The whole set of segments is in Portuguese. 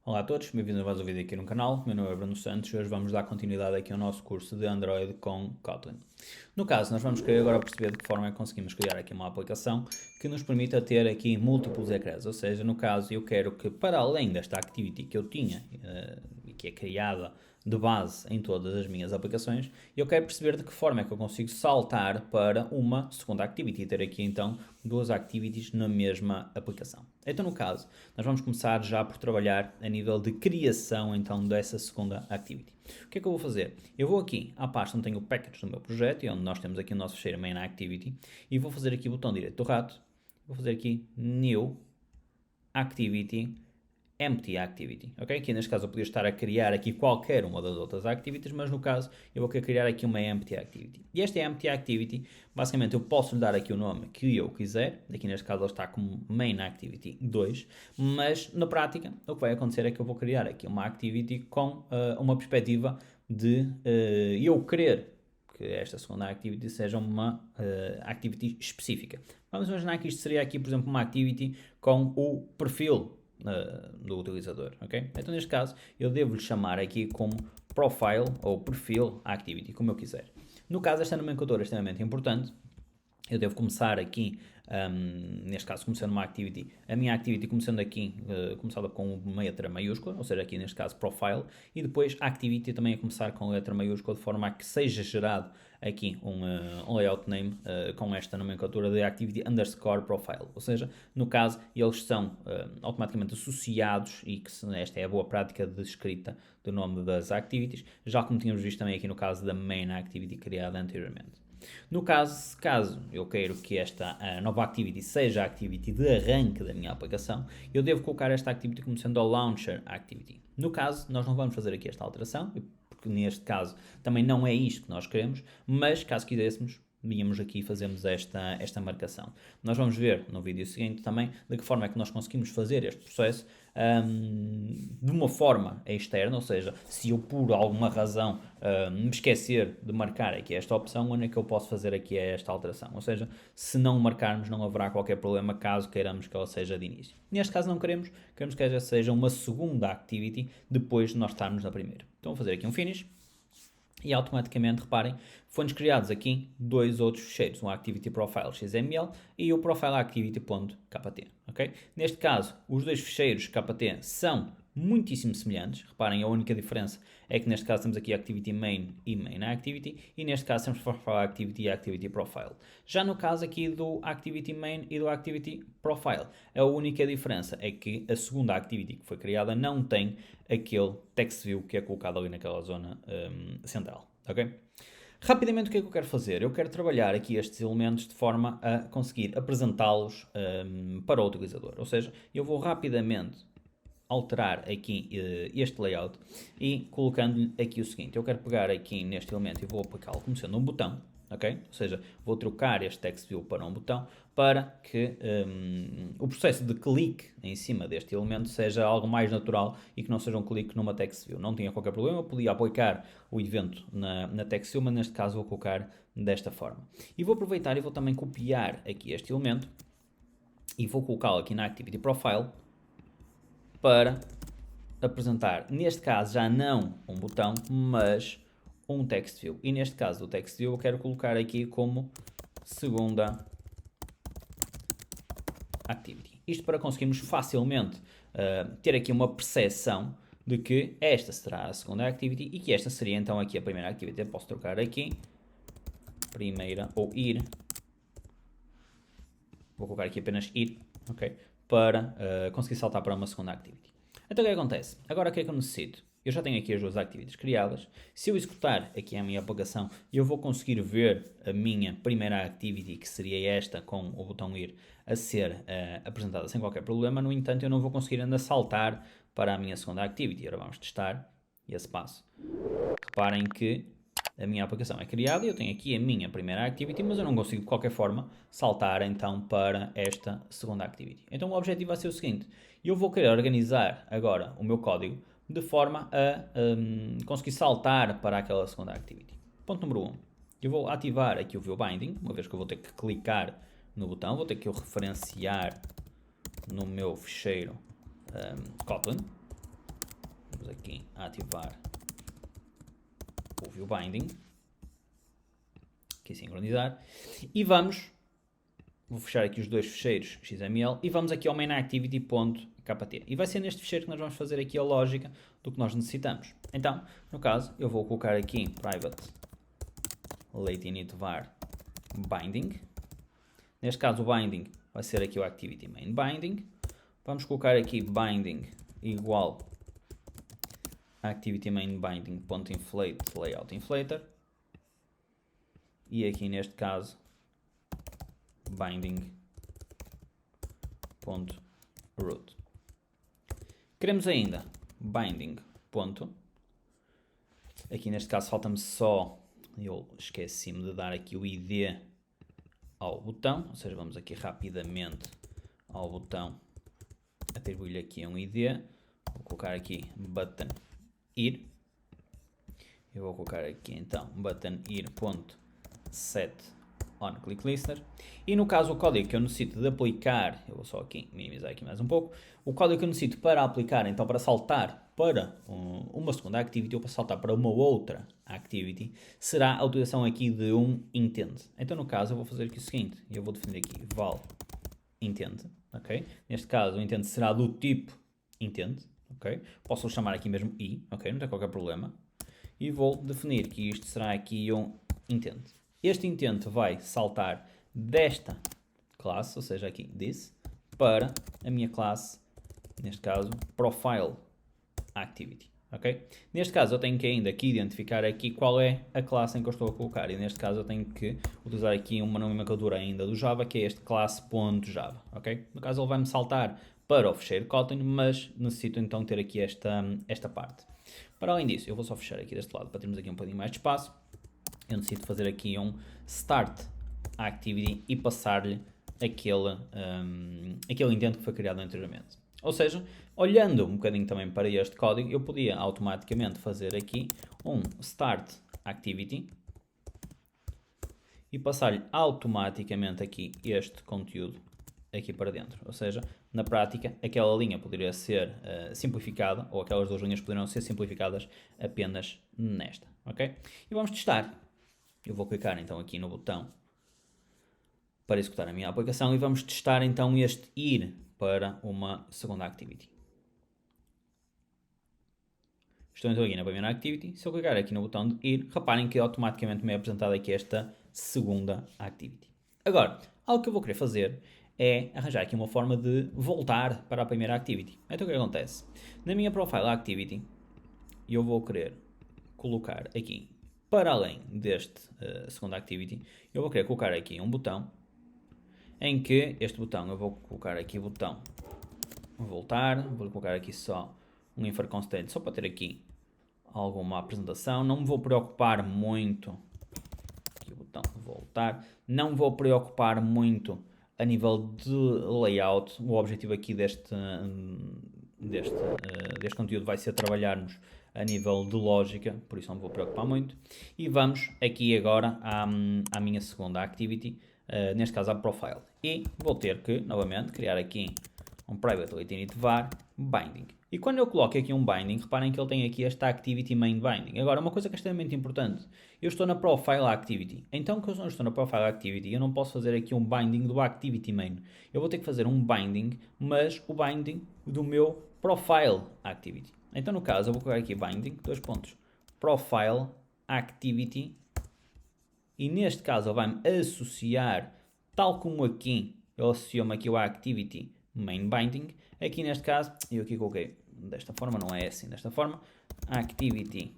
Olá a todos, bem-vindos a mais um vídeo aqui no canal. Meu nome é Bruno Santos e hoje vamos dar continuidade aqui ao nosso curso de Android com Kotlin. No caso, nós vamos querer agora perceber de que forma é que conseguimos criar aqui uma aplicação que nos permita ter aqui múltiplos ecrãs, ou seja, no caso eu quero que para além desta activity que eu tinha e que é criada de base em todas as minhas aplicações, eu quero perceber de que forma é que eu consigo saltar para uma segunda activity e ter aqui então duas activities na mesma aplicação. Então no caso, nós vamos começar já por trabalhar a nível de criação então dessa segunda activity. O que é que eu vou fazer? Eu vou aqui à pasta onde tenho o package do meu projeto e onde nós temos aqui o nosso fecheiro main activity e vou fazer aqui o botão direito do rato, vou fazer aqui new activity empty activity, ok? Aqui neste caso eu podia estar a criar aqui qualquer uma das outras activities, mas no caso eu vou querer criar aqui uma empty activity. E esta empty activity, basicamente eu posso lhe dar aqui o nome que eu quiser, aqui neste caso ele está como main activity 2, mas na prática o que vai acontecer é que eu vou criar aqui uma activity com uma perspectiva de eu querer que esta segunda activity seja uma activity específica. Vamos imaginar que isto seria aqui, por exemplo, uma activity com o perfil do utilizador, ok? Então neste caso eu devo-lhe chamar aqui como profile ou perfil activity, como eu quiser. No caso esta nomenclatura é extremamente importante. Eu devo começar aqui, neste caso começando uma activity, a minha activity começando aqui, começada com uma letra maiúscula, ou seja, aqui neste caso profile, e depois a activity também a começar com letra maiúscula, de forma a que seja gerado aqui um layout name com esta nomenclatura de activity underscore profile, ou seja, no caso eles são automaticamente associados e que esta é a boa prática de escrita do nome das activities, já como tínhamos visto também aqui no caso da main activity criada anteriormente. No caso eu quero que esta nova activity seja a activity de arranque da minha aplicação, eu devo colocar esta activity como sendo a launcher activity. No caso, nós não vamos fazer aqui esta alteração, porque neste caso também não é isto que nós queremos, mas caso quiséssemos, víamos aqui e fazemos esta marcação. Nós vamos ver no vídeo seguinte também de que forma é que nós conseguimos fazer este processo de uma forma externa, ou seja, se eu por alguma razão me esquecer de marcar aqui esta opção, onde é que eu posso fazer aqui esta alteração? Ou seja, se não marcarmos não haverá qualquer problema caso queiramos que ela seja de início. Neste caso não queremos que ela seja uma segunda activity depois de nós estarmos na primeira. Então vou fazer aqui um finish. E automaticamente, reparem, foram-nos criados aqui dois outros ficheiros, um Activity Profile XML e o Profile Activity.kt, ok? Neste caso, os dois ficheiros kt são muitíssimo semelhantes, reparem, a única diferença é que neste caso temos aqui Activity Main e Main Activity e neste caso temos Profile Activity e Activity Profile. Já no caso aqui do Activity Main e do Activity Profile, a única diferença é que a segunda Activity que foi criada não tem aquele text view que é colocado ali naquela zona central, ok? Rapidamente o que é que eu quero fazer? Eu quero trabalhar aqui estes elementos de forma a conseguir apresentá-los para o utilizador, ou seja, eu vou rapidamente alterar aqui este layout e colocando-lhe aqui o seguinte, eu quero pegar aqui neste elemento e vou aplicá-lo como sendo um botão, ok? Ou seja, vou trocar este text view para um botão para que o processo de clique em cima deste elemento seja algo mais natural e que não seja um clique numa text view. Não tinha qualquer problema, eu podia aplicar o evento na text view, mas neste caso vou colocar desta forma. E vou aproveitar e vou também copiar aqui este elemento e vou colocá-lo aqui na Activity Profile para apresentar, neste caso já não um botão, mas um text view. E neste caso do text view eu quero colocar aqui como segunda activity. Isto para conseguirmos facilmente ter aqui uma percepção de que esta será a segunda activity e que esta seria então aqui a primeira activity. Eu posso trocar aqui primeira ou ir. Vou colocar aqui apenas ir, ok? Para conseguir saltar para uma segunda activity. Então o que acontece? Agora o que é que eu necessito? Eu já tenho aqui as duas activities criadas. Se eu executar aqui a minha aplicação, eu vou conseguir ver a minha primeira activity, que seria esta com o botão ir, a ser apresentada sem qualquer problema. No entanto, eu não vou conseguir ainda saltar para a minha segunda activity. Agora vamos testar esse passo. Reparem que a minha aplicação é criada e eu tenho aqui a minha primeira activity, mas eu não consigo de qualquer forma saltar então para esta segunda activity. Então o objetivo vai ser o seguinte, eu vou querer organizar agora o meu código de forma a conseguir saltar para aquela segunda activity. Ponto número 1, eu vou ativar aqui o View Binding, uma vez que eu vou ter que clicar no botão, vou ter que o referenciar no meu ficheiro Kotlin. Vamos aqui ativar o view binding, aqui sincronizar, e vou fechar aqui os dois fecheiros XML e vamos aqui ao mainActivity.kt. E vai ser neste fecheiro que nós vamos fazer aqui a lógica do que nós necessitamos. Então, no caso, eu vou colocar aqui private late init var binding. Neste caso, o binding vai ser aqui o activity main binding. Vamos colocar aqui binding igual activity main binding.inflate layout inflator. E aqui neste caso, binding.root. Queremos ainda binding. Aqui neste caso falta-me só, eu esqueci-me de dar aqui o ID ao botão, ou seja, vamos aqui rapidamente ao botão, atribuir-lhe aqui um ID, vou colocar aqui button ir, eu vou colocar aqui então button ir.set on click listener, e no caso o código que eu necessito de aplicar, eu vou só aqui minimizar aqui mais um pouco, o código que eu necessito para aplicar, então para saltar para uma segunda activity ou para saltar para uma outra activity, será a utilização aqui de um intent. Então no caso eu vou fazer aqui o seguinte, eu vou definir aqui val intent, ok? Neste caso o intent será do tipo intent, ok? Posso chamar aqui mesmo i, ok? Não tem qualquer problema. E vou definir que isto será aqui um intent. Este intent vai saltar desta classe, ou seja, aqui this, para a minha classe, neste caso, profile activity, ok? Neste caso eu tenho que ainda aqui identificar aqui qual é a classe em que eu estou a colocar, e neste caso eu tenho que utilizar aqui uma nomenclatura ainda do Java, que é este classe.java, ok? No caso ele vai-me saltar para o fecheiro Kotlin, mas necessito então ter aqui esta parte. Para além disso, eu vou só fechar aqui deste lado para termos aqui um bocadinho mais de espaço. Eu necessito fazer aqui um start activity e passar-lhe aquele intento que foi criado anteriormente. Ou seja, olhando um bocadinho também para este código, eu podia automaticamente fazer aqui um start activity e passar-lhe automaticamente aqui este conteúdo aqui para dentro. Ou seja, na prática, aquela linha poderia ser simplificada, ou aquelas duas linhas poderiam ser simplificadas apenas nesta, ok? E vamos testar. Eu vou clicar então aqui no botão para executar a minha aplicação e vamos testar então este ir para uma segunda activity. Estou então aqui na primeira activity. Se eu clicar aqui no botão de ir, reparem que automaticamente me é apresentada aqui esta segunda activity. Agora, algo que eu vou querer fazer é arranjar aqui uma forma de voltar para a primeira activity. Então o que acontece? Na minha profile activity, eu vou querer colocar aqui, para além deste segunda activity, eu vou querer colocar aqui um botão, em que este botão, eu vou colocar aqui o botão voltar, vou colocar aqui só um infer constant, só para ter aqui alguma apresentação. Não me vou preocupar muito, aqui o botão voltar, não me vou preocupar muito a nível de layout. O objetivo aqui deste conteúdo vai ser trabalharmos a nível de lógica, por isso não me vou preocupar muito. E vamos aqui agora à minha segunda activity, neste caso a profile. E vou ter que, novamente, criar aqui um private init var binding. E quando eu coloco aqui um binding, reparem que ele tem aqui esta activity main binding. Agora, uma coisa que é extremamente importante, eu estou na profile activity. Então, quando eu estou na profile activity, eu não posso fazer aqui um binding do activity main. Eu vou ter que fazer um binding, mas o binding do meu profile activity. Então, no caso, eu vou colocar aqui binding, profile activity, e neste caso ele vai-me associar, tal como aqui, ele associou-me aqui o activity main binding. Aqui neste caso, eu aqui coloquei desta forma, não é assim, desta forma, activity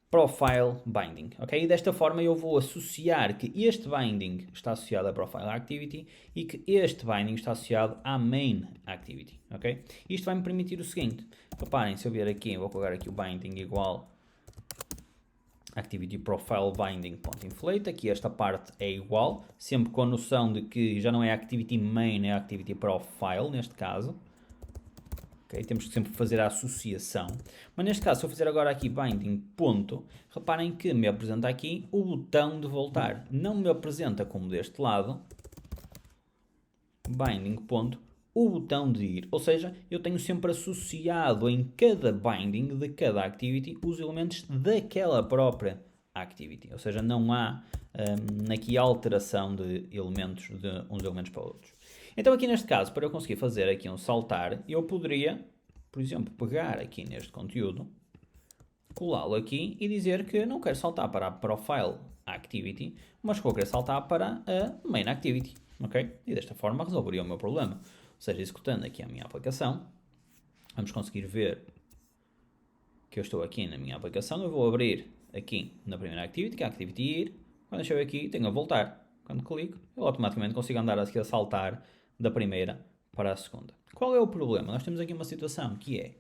profile binding, ok? E desta forma eu vou associar que este binding está associado à profile activity e que este binding está associado à main activity, ok? Isto vai me permitir o seguinte, reparem, se eu vier aqui, eu vou colocar aqui o binding igual activity profile binding.inflate, aqui esta parte é igual, sempre com a noção de que já não é activity main, é activity profile, neste caso. Okay? Temos que sempre fazer a associação. Mas neste caso, se eu fizer agora aqui binding ponto, reparem que me apresenta aqui o botão de voltar. Não me apresenta como deste lado, binding ponto o botão de ir. Ou seja, eu tenho sempre associado em cada binding de cada activity os elementos daquela própria activity. Ou seja, não há aqui alteração de elementos de uns elementos para outros. Então aqui neste caso, para eu conseguir fazer aqui um saltar, eu poderia, por exemplo, pegar aqui neste conteúdo, colá-lo aqui e dizer que não quero saltar para a Profile Activity, mas que vou querer saltar para a Main Activity, ok? E desta forma resolveria o meu problema. Ou seja, executando aqui a minha aplicação, vamos conseguir ver que eu estou aqui na minha aplicação. Eu vou abrir aqui na primeira Activity, que é a Activity Ir. Quando eu chego aqui, tenho a voltar. Quando clico, eu automaticamente consigo andar aqui a saltar da primeira para a segunda. Qual é o problema? Nós temos aqui uma situação que é,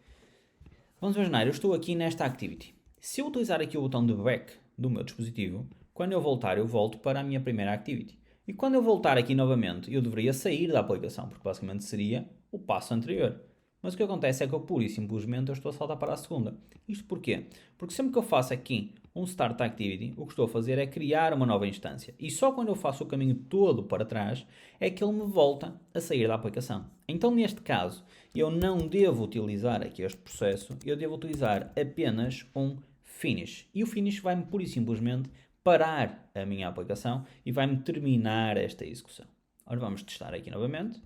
vamos imaginar, eu estou aqui nesta Activity. Se eu utilizar aqui o botão de Back do meu dispositivo, quando eu voltar, eu volto para a minha primeira Activity. E quando eu voltar aqui novamente, eu deveria sair da aplicação, porque basicamente seria o passo anterior. Mas o que acontece é que eu pura e simplesmente eu estou a saltar para a segunda. Isto porquê? Porque sempre que eu faço aqui um Start Activity, o que estou a fazer é criar uma nova instância. E só quando eu faço o caminho todo para trás é que ele me volta a sair da aplicação. Então, neste caso, eu não devo utilizar aqui este processo, eu devo utilizar apenas um Finish. E o Finish vai-me pura e simplesmente parar a minha aplicação e vai-me terminar esta execução. Ora, vamos testar aqui novamente.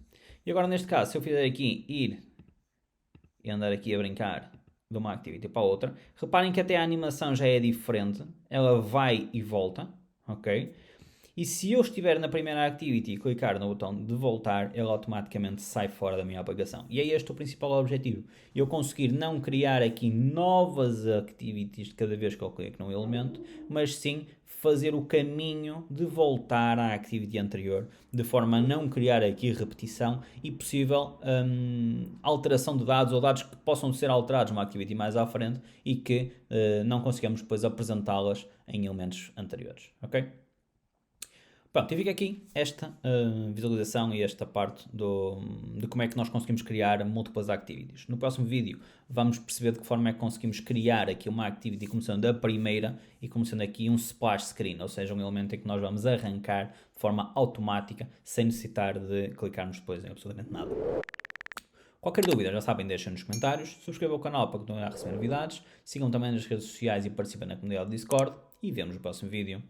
E agora, neste caso, se eu fizer aqui ir e andar aqui a brincar de uma activity para a outra, reparem que até a animação já é diferente. Ela vai e volta, ok? E se eu estiver na primeira activity e clicar no botão de voltar, ele automaticamente sai fora da minha aplicação. E é este o principal objetivo. Eu conseguir não criar aqui novas activities de cada vez que eu clico num elemento, mas sim fazer o caminho de voltar à activity anterior, de forma a não criar aqui repetição e possível alteração de dados ou dados que possam ser alterados numa activity mais à frente e que não consigamos depois apresentá-las em elementos anteriores, ok? Pronto, e fica aqui esta visualização e esta parte de como é que nós conseguimos criar múltiplas activities. No próximo vídeo vamos perceber de que forma é que conseguimos criar aqui uma activity começando da primeira e começando aqui um splash screen, ou seja, um elemento em que nós vamos arrancar de forma automática sem necessitar de clicarmos depois em absolutamente nada. Qualquer dúvida, já sabem, deixem nos comentários, subscrevam o canal para continuar a receber novidades, sigam também nas redes sociais e participem na comunidade do Discord e vemos no próximo vídeo.